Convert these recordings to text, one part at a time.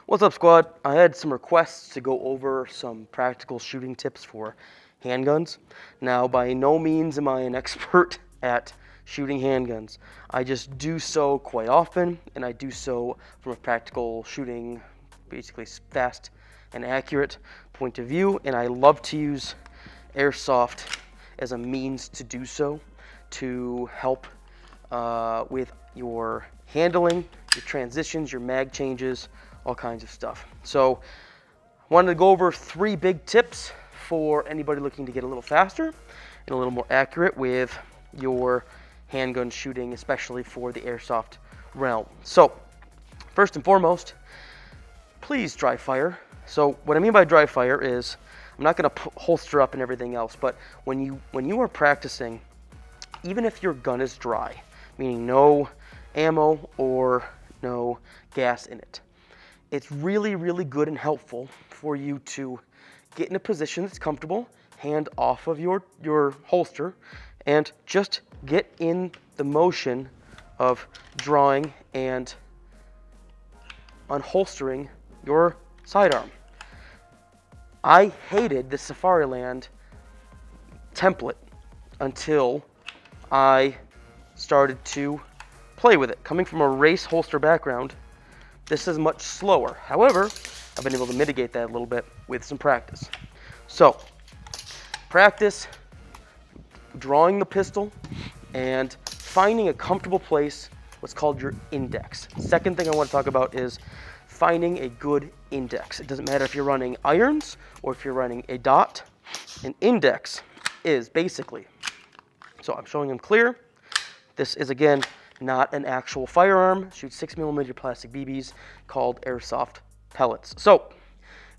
What's up, squad? I had some requests to go over some practical shooting tips for handguns. Now, by no means am I an expert at shooting handguns. I just do so quite often, and I do so from a practical shooting, basically fast and accurate point of view, and I love to use Airsoft as a means to do so, to help with your handling, your transitions, your mag changes, all kinds of stuff. So I wanted to go over 3 big tips for anybody looking to get a little faster and a little more accurate with your handgun shooting, especially for the Airsoft realm. So first and foremost, please dry fire. So what I mean by dry fire is, I'm not going to holster up and everything else, but when you are practicing, even if your gun is dry, meaning no ammo or no gas in it, it's really, really good and helpful for you to get in a position that's comfortable, hand off of your holster, and just get in the motion of drawing and unholstering your sidearm. I hated the Safariland template until I started to play with it. Coming from a race holster background, this is much slower. However, I've been able to mitigate that a little bit with some practice. So, practice drawing the pistol and finding a comfortable place, what's called your index. Second thing I want to talk about is finding a good index. It doesn't matter if you're running irons or if you're running a dot. An index is basically, so I'm showing them clear. This is, again, not an actual firearm. Shoots 6mm plastic BBs called Airsoft pellets. So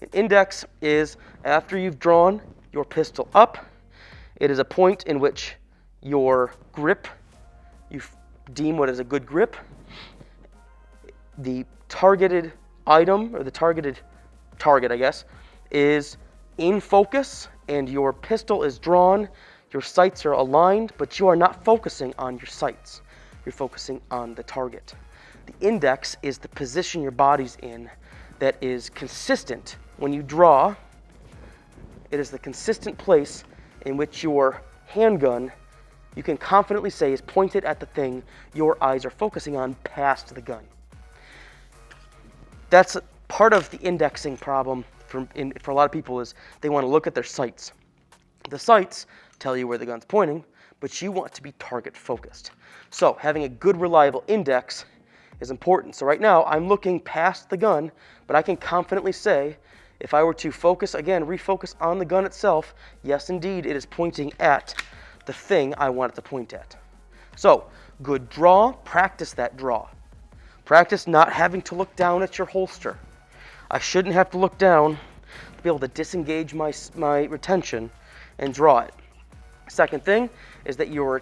an index is after you've drawn your pistol up. It is a point in which your grip, you deem what is a good grip. The targeted item, or the target, I guess, is in focus, and your pistol is drawn. Your sights are aligned, but you are not focusing on your sights. You're focusing on the target. The index is the position your body's in that is consistent. When you draw, it is the consistent place in which your handgun, you can confidently say, is pointed at the thing your eyes are focusing on past the gun. That's part of the indexing problem for a lot of people, is they want to look at their sights. The sights tell you where the gun's pointing, but you want to be target focused. So having a good, reliable index is important. So right now I'm looking past the gun, but I can confidently say, if I were to focus, again, refocus on the gun itself, yes, indeed, it is pointing at the thing I want it to point at. So good draw, practice that draw. Practice not having to look down at your holster. I shouldn't have to look down to be able to disengage my retention and draw it. Second thing is that your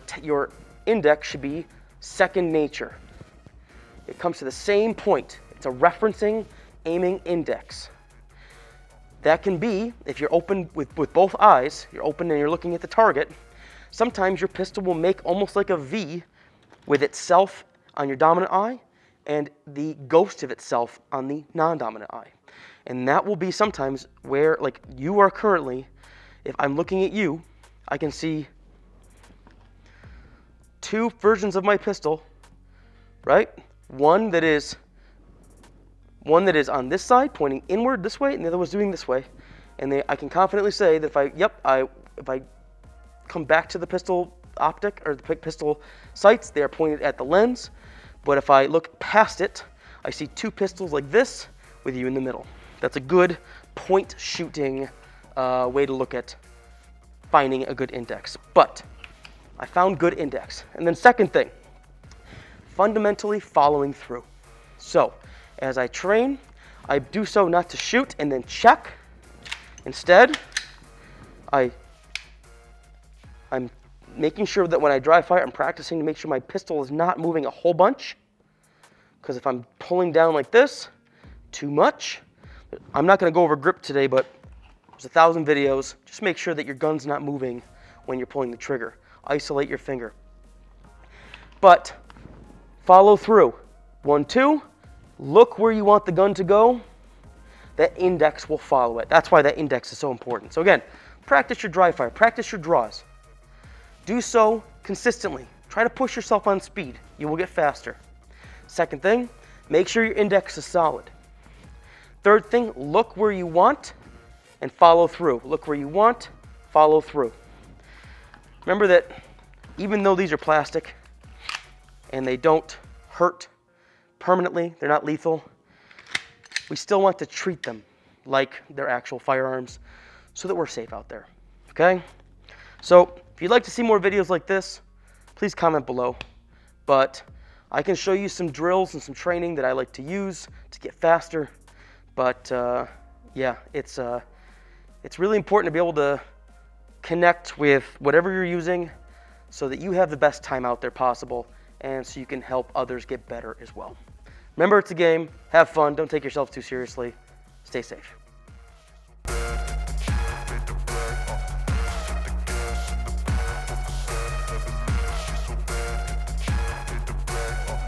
index should be second nature. It comes to the same point. It's a referencing, aiming index. That can be, if you're open with both eyes, you're open and you're looking at the target, sometimes your pistol will make almost like a V with itself on your dominant eye and the ghost of itself on the non-dominant eye. And that will be sometimes where, like you are currently, if I'm looking at you, I can see 2 versions of my pistol, right? One that is on this side, pointing inward this way, and the other was doing this way. And I can confidently say that if I come back to the pistol optic, or the pistol sights, they are pointed at the lens. But if I look past it, I see 2 pistols like this with you in the middle. That's a good point shooting way to look at finding a good index. But I found good index. And then second thing, fundamentally following through. So as I train, I do so not to shoot and then check. Instead, I'm making sure that when I dry fire, I'm practicing to make sure my pistol is not moving a whole bunch. Because if I'm pulling down like this, too much. I'm not going to go over grip today, but there's 1,000 videos. Just make sure that your gun's not moving when you're pulling the trigger. Isolate your finger. But follow through. 1, 2, look where you want the gun to go, that index will follow it. That's why that index is so important. So again, practice your dry fire, practice your draws. Do so consistently. Try to push yourself on speed. You will get faster. Second thing, make sure your index is solid. Third thing, look where you want and follow through. Look where you want, follow through. Remember that even though these are plastic and they don't hurt permanently, they're not lethal, we still want to treat them like they're actual firearms so that we're safe out there, okay? So if you'd like to see more videos like this, please comment below. But I can show you some drills and some training that I like to use to get faster. But yeah, it's really important to be able to connect with whatever you're using so that you have the best time out there possible and so you can help others get better as well. Remember, it's a game. Have fun. Don't take yourself too seriously. Stay safe.